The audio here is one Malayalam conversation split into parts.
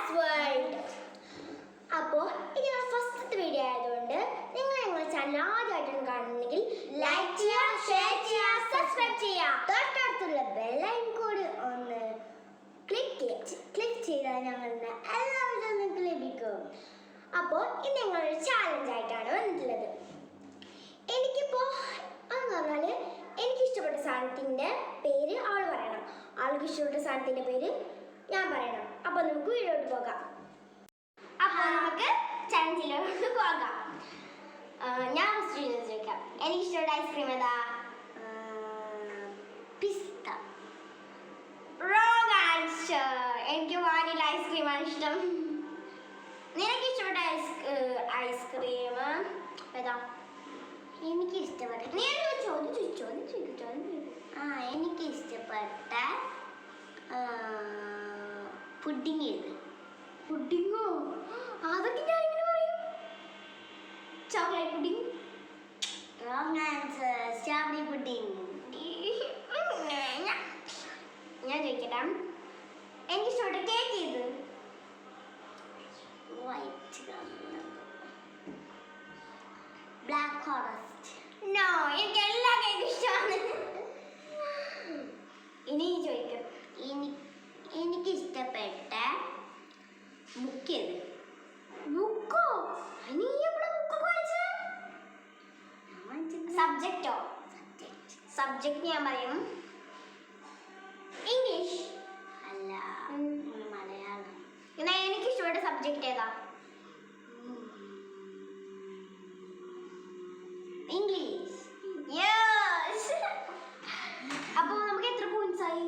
Kids World. അപ്പോൾ ഇത് ഫസ്റ്റത്തെ വീഡിയോ ആയതുകൊണ്ട് നിങ്ങൾ ഞങ്ങളുടെ ചാനൽ ആദ്യമായിട്ടാണ് കാണുന്നെങ്കിൽ ലൈക്ക് ചെയ്യുക, ഷെയർ ചെയ്യുക, സബ്സ്ക്രൈബ് ചെയ്യുക. തൊട്ടടുത്തുള്ള ബെല്ലൈക്കൺ കൂടി ഒന്ന് ക്ലിക്ക് ചെയ്താൽ ഞങ്ങളുടെ എല്ലാ വീഡിയോയും നിങ്ങൾക്ക് ലഭിക്കും. അപ്പോൾ ഇന്ന് ഞങ്ങളൊരു ചാലഞ്ച് ആയിട്ടാണ് വന്നിട്ടുള്ളത്. എനിക്കിപ്പോൾ എന്ന് പറഞ്ഞാൽ എനിക്കിഷ്ടപ്പെട്ട സാധനത്തിൻ്റെ പേര് ആൾ പറയണം, ആൾക്ക് ഇഷ്ടപ്പെട്ട സാധനത്തിൻ്റെ പേര് ഞാൻ പറയണം. അപ്പോൾ നമുക്ക് വീഡിയോട്ട് പോകാം. അപ്പോൾ നമുക്ക് ചലഞ്ചിലോട്ട് പോകാം. ഞാൻ ഫസ്റ്റ് ചോദിക്കാം, എനിക്കിഷ്ടപ്പെട്ട ഐസ്ക്രീം ഏതാ? പിസ്ത. Wrong answer. എനിക്ക് വാനില ഐസ്ക്രീമാണ് ഇഷ്ടം. നിനക്ക് ഇഷ്ടപ്പെട്ട ഐസ്ക്രീം ഏതാ? എനിക്ക് ഇഷ്ടപ്പെട്ട എനിക്ക് ഇഷ്ടപ്പെട്ട പുഡിങ് ഏത്? പുഡിങ്ങോ? അതൊക്കെ ഞാൻ ഇങ്ങനെ പറയും. Chocolate pudding. Wrong answer. Strawberry pudding. ഞാൻ ചോദിക്കട്ടെ, എനിക്ക് ഇഷ്ടപ്പെട്ട കേക്ക് ഏത്? White black forest. നോ, എനിക്ക് എല്ലാ കേക്കും ഇഷ്ടമാണ്. ഇനി ചോദിക്കാം, എനിക്ക് ഇഷ്ടപ്പെട്ട ബുക്ക് ഏത്? ബുക്കോ? നീ എവിടെ ബുക്കൊക്കെ വായിച്ചേ? സബ്ജക്റ്റോ? സബ്ജക്റ്റ് ഞാൻ പറയും. ഇംഗ്ലീഷ് അല്ല, മലയാളം. എന്നാ എനിക്ക് ഇഷ്ടപ്പെട്ട സബ്ജക്റ്റ് ഏതാ? ഇംഗ്ലീഷ്. യെസ്. അപ്പോൾ നമുക്ക് എത്ര പോയിന്റ്സ് ആയി?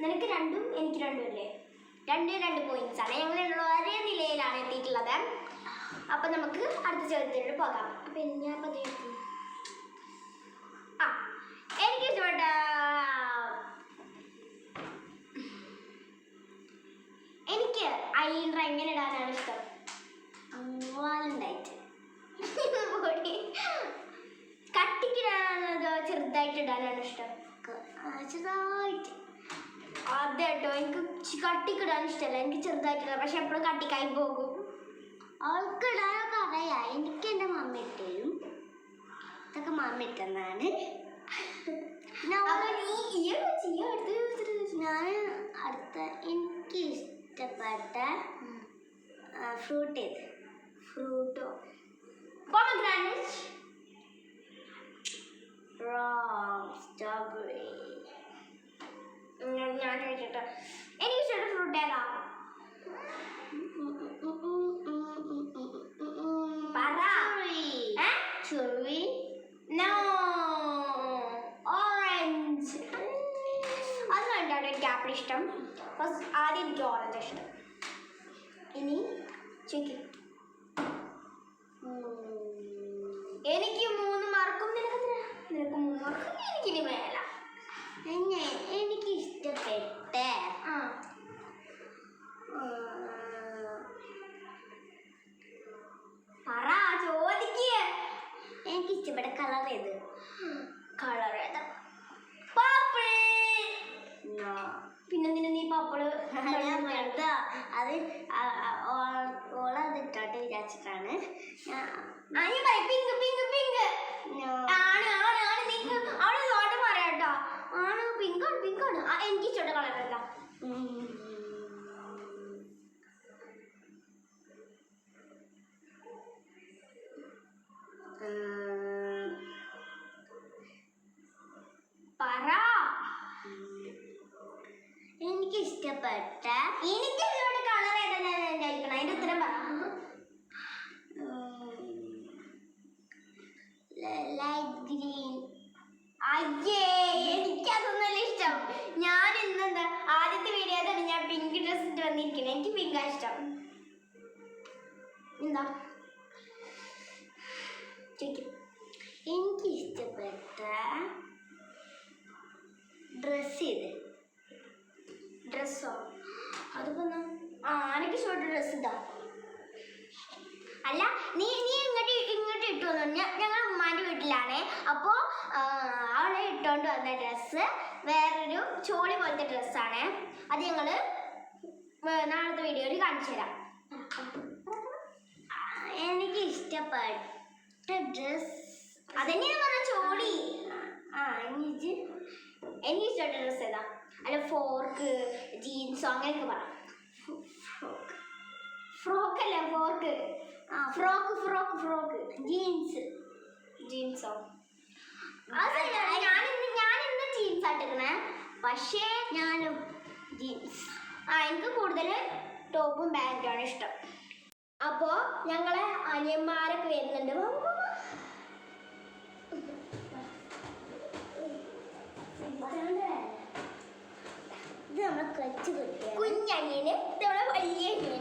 നിനക്ക് 2 എനിക്ക് 2 അല്ലേ? 2 പോയിന്റ്സ് ആണ്. ഞങ്ങൾ ഒരേ നിലയിലാണ് എത്തിയിട്ടുള്ളത്. അപ്പം നമുക്ക് അടുത്ത ചോദ്യത്തിലോട്ട് പോകാം. അപ്പം ഞാൻ പതിവ് എനിക്ക് ഇഷ്ടപ്പെട്ട എനിക്ക് ഐലൈനർ എങ്ങനെ ഇടാനാണ് ഇഷ്ടം? വാലൻ്റൈറ്റ്. കട്ടിക്കിടാനാണോ അതോ ചെറുതായിട്ട് ഇടാനാണ് ഇഷ്ടം? ചെറുതായിട്ട്. അതെ കേട്ടോ, എനിക്ക് കട്ടിക്കിടാൻ ഇഷ്ടമല്ല, എനിക്ക് ചെറുതായിട്ടിടാം. പക്ഷെ എപ്പോഴും കട്ടിക്കായി പോകും. അവൾക്ക് ഇടാനൊക്കെ അറിയാം. എനിക്ക് എൻ്റെ മമ്മി ഇട്ടരും. ഇതൊക്കെ മമ്മി ഇട്ടെന്നാണ്. ഞാൻ അടുത്ത എനിക്ക് ഇഷ്ടപ്പെട്ട ഫ്രൂട്ട് ഏത്? ഫ്രൂട്ടോ? പോമഗ്രാനൈറ്റ്. സ്ട്രോബെറി. ഞാൻ ചോദിച്ചിട്ട് എനിക്ക് ഇഷ്ടപ്പെട്ട ഫ്രൂട്ട് ഏതാ? ചെറി. No, orange. അത് കണ്ടാണ് എനിക്ക് ആപ്പിൾ ഇഷ്ടം. ഫസ്റ്റ് ആദ്യം എനിക്ക് ഓറഞ്ച് ഇഷ്ടം. ഇനി ചോദിക്കും, എനിക്ക് 3 മാർക്കും നിനക്ക് 3 മാർക്കും. എനിക്കിനി വേല. എനിക്ക് ഇഷ്ടപ്പെട്ട പറ, ചോദിക്കുക. എനിക്ക് ഇഷ്ടപ്പെട്ട കളർ ഏത്? കളർ ഏതാ? പർപ്പിൾ. പിന്നെ നീ പർപ്പിള് അത് ഓളതിട്ടോട്ട് വിചാരിച്ചിട്ടാണ്. പിങ്ക് പിങ്ക് പിങ്ക് ആണ് ആണ് ആണ്. നീക്ക് അവള് തോട്ടം പറയാട്ടോ. ആണ്, പിങ്കാണ് പിങ്കാണ്. എനിക്ക് ഇഷ്ടപ്പെട്ട കളർ ഏതാ? പറ. എനിക്കിഷ്ടപ്പെട്ട കളർ ഏതാ? ഞാൻ വിചാരിക്കണം. അതിന്റെ ഉത്തരം പറ. Light green. അയ്യേ, എനിക്കതൊന്നുമല്ല ഇഷ്ടം. ഞാൻ ഇന്നെന്താ ആദ്യത്തെ വീഡിയോ തന്നെ ഞാൻ പിങ്ക് ഡ്രസ് ഇട്ട് വന്നിരിക്കുന്നത്. എനിക്ക് പിങ്കാ ഇഷ്ടം. എന്താ ചോദിക്കും. എനിക്ക് ഇഷ്ടപ്പെട്ട ഡ്രസ് ചെയ്ത്. ഡ്രസ്സോ? അതിപ്പോ എനിക്ക് ഇഷ്ടപ്പെട്ട ഡ്രസ്സ് ഇതാ. അല്ല, നീ ഇങ്ങോട്ട് ഇട്ടു വന്നു. ഞങ്ങൾ ഉമ്മാൻ്റെ വീട്ടിലാണ്. അപ്പോൾ അവളെ ഇട്ടുകൊണ്ട് വന്ന ഡ്രസ്സ് വേറൊരു ചോളി പോലത്തെ ഡ്രസ്സാണ്. അത് ഞങ്ങൾ നാളത്തെ വീഡിയോയിൽ കാണിച്ചു തരാം. എനിക്ക് ഇഷ്ടപ്പെട്ട ഡ്രസ് അതെങ്ങനെ പറഞ്ഞ ചോടി. എനിക്ക് ഇഷ്ടപ്പെട്ട ഡ്രസ് ഏതാ? അല്ല ഫോർക്ക്, ജീൻസോ അങ്ങനെയൊക്കെ പറ. ഫ്രോക്ക് അല്ല ഫോർക്ക്. ഫ്രോക്ക് ജീൻസോ. ഞാനിന്ന് ജീൻസ് ആട്ടിക്കണേ, പക്ഷേ ഞാനും ജീൻസ്. എനിക്ക് കൂടുതൽ ടോപ്പും പാൻറ്റുമാണ് ഇഷ്ടം. അപ്പോൾ ഞങ്ങളെ അനിയന്മാരൊക്കെ വരുന്നുണ്ട്. ഇത് നമ്മളെ കൊച്ചു കുഞ്ഞനിയന്, ഇത് നമ്മളെ വലിയ അനിയൻ.